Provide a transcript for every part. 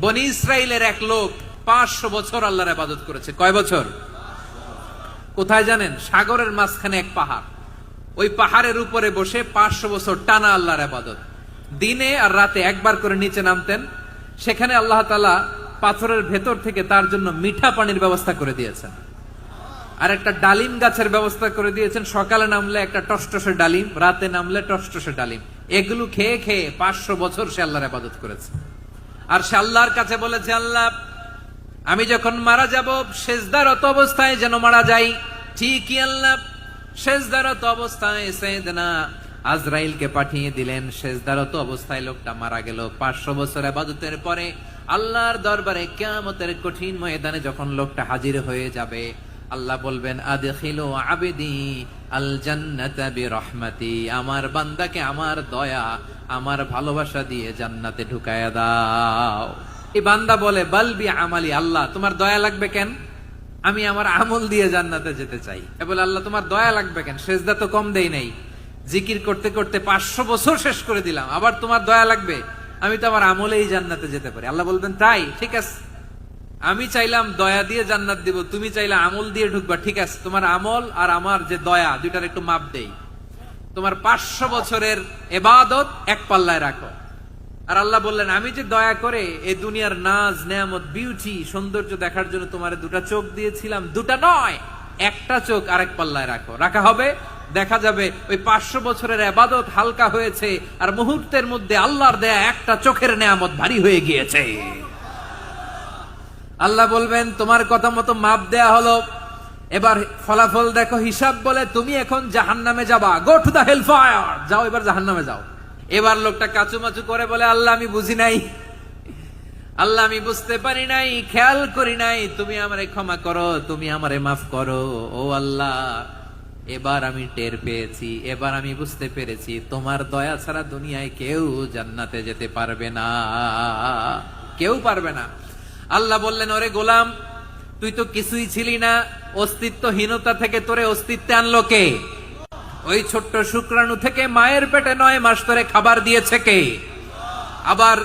বনি ইসরাইলের এক লোক 500 বছর আল্লাহর ইবাদত করেছে। কয় বছর? কোথায় জানেন? সাগরের মাঝখানে এক পাহাড়, ওই পাহাড়ের উপরে বসে 500 বছর টানা আল্লাহর ইবাদত। দিনে আর রাতে একবার করে নিচে নামতেন। সেখানে আল্লাহ তাআলা পাথরের ভেতর থেকে তার জন্য মিঠা পানির ব্যবস্থা করে দিয়েছেন, আর একটা ডালিম গাছের ব্যবস্থা করে দিয়েছেন। সকালে নামলে একটা টসটসে ডালিম, রাতে নামলে টসটসে ডালিম। এগুলো খেয়ে খেয়ে 500 বছর সে আল্লাহর ইবাদত করেছে। আর সে আল্লাহর কাছে বলেছে, আল্লাহ আমি যখন মারা যাব সেজদারত অবস্থায় যেন মারা যাই। ঠিকই আল্লাহ সেজদারত অবস্থায় সাইয়েদনা আজরাইলকে পাঠিয়ে দিলেন। সেজদারত অবস্থায় লোকটা মারা গেল। 500 বছর ইবাদতের পরে আল্লাহর দরবারে কিয়ামতের কঠিন ময়দানে যখন লোকটা হাজির হয়ে যাবে, আল্লাহ বলবেন, আদখিলু আবদি আল জান্নাতা বিরহমাতি, আমার বান্দাকে আমার দয়া আমার ভালোবাসা দিয়ে জান্নাতে ঢুকায়া দাও। এই বান্দা বলে, বালবি আমালি, আল্লাহ তোমার দয়া লাগবে কেন? আমি আমার আমল দিয়ে জান্নাতে যেতে চাই। বলে, আল্লাহ তোমার দয়া লাগবে কেন? সেজদা তো কম দেই নাই, জিকির করতে করতে 500 বছর শেষ করে দিলাম, আবার তোমার দয়া লাগবে? আমি তো আমার আমলেই জান্নাতে যেতে পারি। আল্লাহ বলবেন, তাই ঠিক আছে, আমি চাইলাম দয়া দিয়ে জান্নাত দিব, তুমি চাইলে আমল দিয়ে ঢুকবা, ঠিক আছে, তোমার আমল আর আমার যে দয়া দুইটার একটু মাপ দেই। তোমার 500 বছরের ইবাদত এক পাল্লায় রাখো। আর আল্লাহ বললেন, আমি যে দয়া করে এই দুনিয়ার নাজ নেয়ামত বিউটি সৌন্দর্য দেখার জন্য তোমার দুটা চোখ দিয়েছিলাম, দুটা নয় একটা চোখ আরেক পাল্লায় রাখো। রাখা হবে, দেখা যাবে ওই 500 বছরের ইবাদত হালকা হয়েছে, আর মুহূর্তের মধ্যে আল্লাহর দেয়া একটা চোখের নেয়ামত ভারী হয়ে গিয়েছে। আল্লাহ বলবেন, তোমার কথা মতো মাপ দেয়া হলো, এবার ফলাফল দেখো, হিসাব বলে তুমি এখন জাহান্নামে যাবা, go to the hell fire, যাও এবার জাহান্নামে যাও। এবার লোকটা কাচুমাচু করে বলে, আল্লাহ আমি বুঝি নাই, আল্লাহ আমি বুঝতে পারি নাই, খেয়াল করি নাই, তুমি আমারে ক্ষমা করো, তুমি আমারে মাফ করো। ও আল্লাহ, এবার আমি টের পেয়েছি, এবার আমি বুঝতে পেরেছি, তোমার দয়া ছাড়া দুনিয়ায় কেউ জান্নাতে যেতে পারবে না, কেউ পারবে না। আল্লাহ বললেন, ওরে গোলাম, তুই তো কিছুই ছিলি না, অস্তিত্বহীনতা থেকে তোরে অস্তিত্বে আনলো কে? ওই ছোট্ট শুক্রাণু থেকে মায়ের পেটে 9 মাস ধরে খাবার দিয়েছে কে? আবার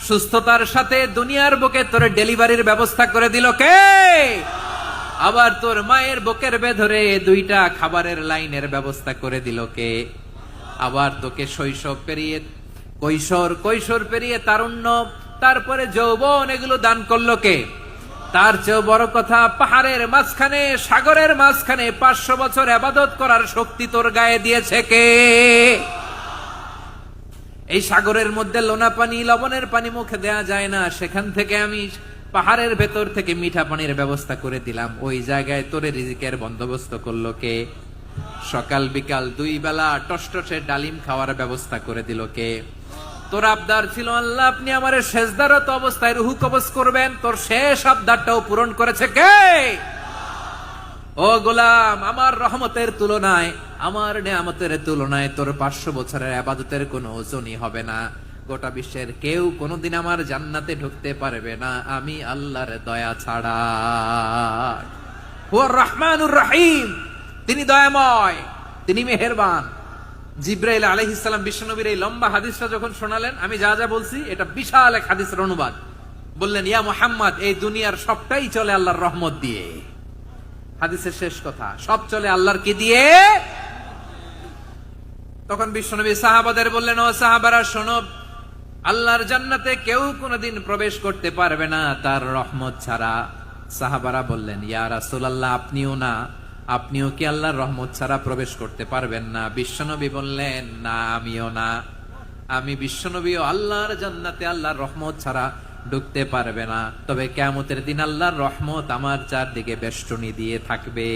সুস্থতার সাথে দুনিয়ার বুকে তোরে ডেলিভারির ব্যবস্থা করে দিল কে? আবার তোর মায়ের বুকের ভেতরে 2টা খাবারের লাইনের ব্যবস্থা করে দিল কে? আবার তোকে শৈশব পেরিয়ে কৈশোর পেরিয়ে তারুণ্য, তারপরে যৌবন, এগুলো দান করলো কে? তার চেয়েও বড় কথা, পাহাড়ের মাঝখানে সাগরের মাঝখানে 500 বছর ইবাদত করার শক্তি তোর গায়ে দিয়েছে কে? এই সাগরের মধ্যে লোনা পানি, লবণের পানি মুখে দেয়া যায় না, সেখান থেকে আমি পাহাড়ের ভেতর থেকে মিঠা পানির ব্যবস্থা করে দিলাম। ওই জায়গায় তোরে রিজিকের বন্দোবস্ত করলো কে? সকাল বিকাল 2 বেলা টসটসে ডালিম খাওয়ার ব্যবস্থা করে দিল কে? তোর আবদার ছিল, আল্লাহ আপনি আমার সেজদারত অবস্থায় রুহু কবজ করবেন, তোর শেষ আবদারটাও পূরণ করেছে কে? ও গোলাম, আমার রহমতের তুলনায়, আমার নেয়ামতের তুলনায় তোর 500 বছরের ইবাদতের কোনো ওজনই হবে না। গোটা বিশ্বের কেউ কোনোদিন আমার জান্নাতে ঢুকতে পারবে না আমি আল্লাহর দয়া ছাড়া। হুয়া রহমানুর রহিম, তিনি দয়াময়, তিনি মেহেরবান। জিব্রাইল আলাইহিস সালাম বিশ্বনবীর এই লম্বা হাদিসটা যখন শোনালেন, আমি যা যা বলছি এটা বিশাল এক হাদিসের অনুবাদ। বললেন, ইয়া মুহাম্মদ, এই দুনিয়ার সবটাই চলে আল্লাহর রহমত দিয়ে। হাদিসের শেষ কথা, সব চলে আল্লাহর কি দিয়ে? তখন বিশ্বনবী সাহাবাদের বললেন, ও সাহাবারা শোনো, আল্লাহর জান্নাতে কেউ কোনোদিন প্রবেশ করতে পারবে না তার রহমত ছাড়া। সাহাবারা বললেন, ইয়া রাসূলুল্লাহ, আপনিও না? আপনিও কি আল্লাহর রহমত ছাড়া প্রবেশ করতে পারবেন না? বিশ্বনবী বললেন, না আমিও না, আমি বিশ্বনবীও আল্লাহর জান্নাতে আল্লাহর রহমত ছাড়া ঢুকতে পারবে না, তবে কিয়ামতের দিন আল্লাহর রহমত আমার চারদিকে বেষ্টনী দিয়ে থাকবে।